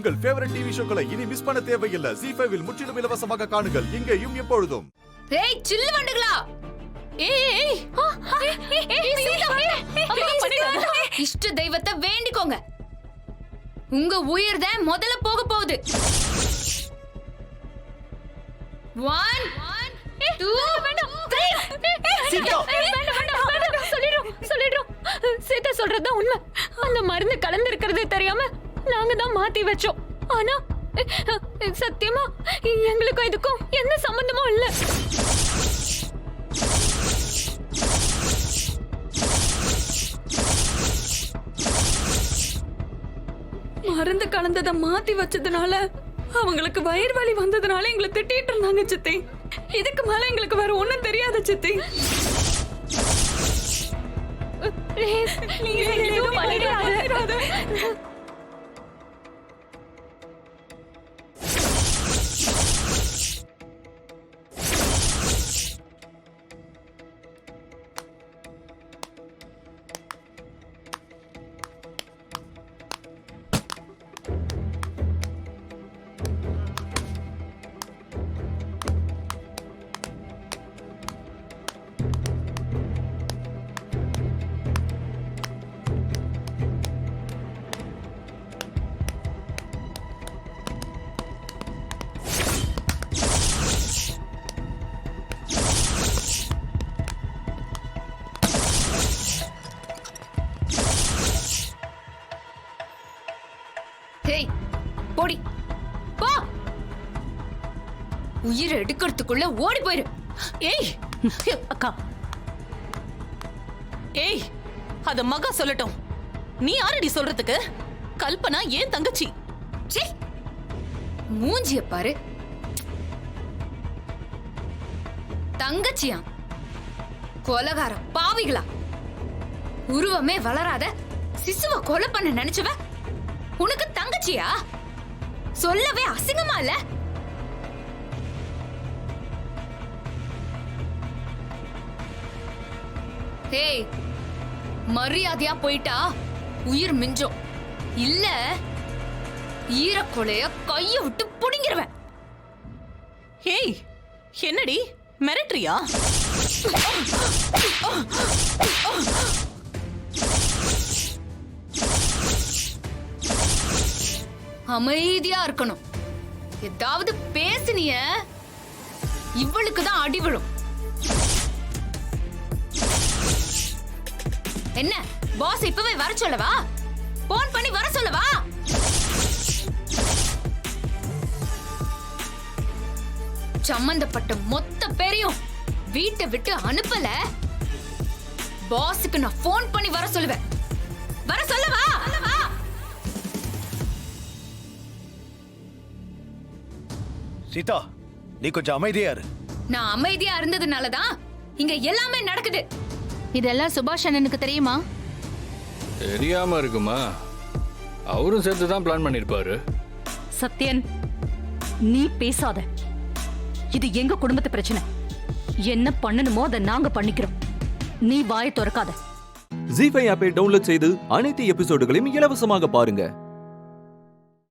உங்கள் favourite TV ஷோக்களை இனி miss பண்ண தேவையில்லை. ZEE5 இல் முற்றிலும் இலவசமாக காணுங்கள். இங்கேயும் எப்பொழுதும். ஏய் சில்லு வண்டுகளா, இஷ்ட தெய்வத்தை வேண்டிக்கோங்க. உங்க உயிர் தான் முதல்ல போக போகுது. 1 2 சொல்லிடுறோம். சீதா சொல்றதுதான் உண்மை. அந்த மருந்து கலந்திருக்கிறதே தெரியாம நாங்க தான் மாத்தி வச்சோம். ஆனா சத்தியமா எங்களுக்கும் இதுக்கும் எந்த சம்பந்தமும் இல்ல. மருந்து கலந்ததை மாத்தி வச்சதுனால அவங்களுக்கு வயிறு வலி வந்ததுனால எங்களை திட்டிட்டு இருந்தாங்க சித்தி. இதுக்கு மேல எங்களுக்கு வேற ஒண்ணும் தெரியாது சித்தி. போடி போ, உயிர் எடுக்கிறதுக்குள்ள ஓடி போயிரு. ஏய் அக்கா, ஏய் அத மகா சொல்லட்டும். நீ யாரடி சொல்றதுக்கு? கல்பனா ஏன் தங்கச்சி. மூஞ்சிய பாரு. தங்கச்சியா? கொலகார பாவிகளா? உருவமே வளராத சிசுவ கொலை பண்ண நினைச்சவ உனக்கு தங்கச்சியா? சொல்லவே அசிங்கமா இல்ல? ஏய், மரியாதையா போயிட்டா உயிர் மிஞ்சோம். இல்ல ஈரக்கொலைய கைய விட்டு புடிங்கிருவேன். ஏய் என்னடி மிரட்டறியா? அமைதியா இருக்கணும். ஏதாவது பேசினிய இவளுக்கு தான் அடி விழும். என்ன பாஸ் இப்பவே வர சொல்லவா? போன் பண்ணி வர சொல்லவா? சம்பந்தப்பட்ட மொத்த பேரையும் வீட்டை விட்டு அனுப்பல. பாஸுக்கு நான் போன் பண்ணி வர சொல்லுவேன். வர சொல்லவா? சீதா, நீ கொஞ்சம் அமைதியா இரு. நான் அமைதியா இருந்ததுனாலதான் இங்க எல்லாமே நடக்குது. இதெல்லாம் சுபாஷ் அண்ணனுக்கு தெரியுமா? தெரியாம இருக்குமா? அவரும் சேர்த்து தான் பிளான் பண்ணிருப்பாரு. சத்யன், நீ பேசாத. இது எங்க குடும்பத்து பிரச்சனை. என்ன பண்ணணுமோ அதை நாங்க பண்ணிக்கிறோம். நீ வாயை திறக்காத. ZEE5 ஆப்பை டவுன்லோட் செய்து அனைத்து எபிசோடுகளையும் இலவசமாக பாருங்க.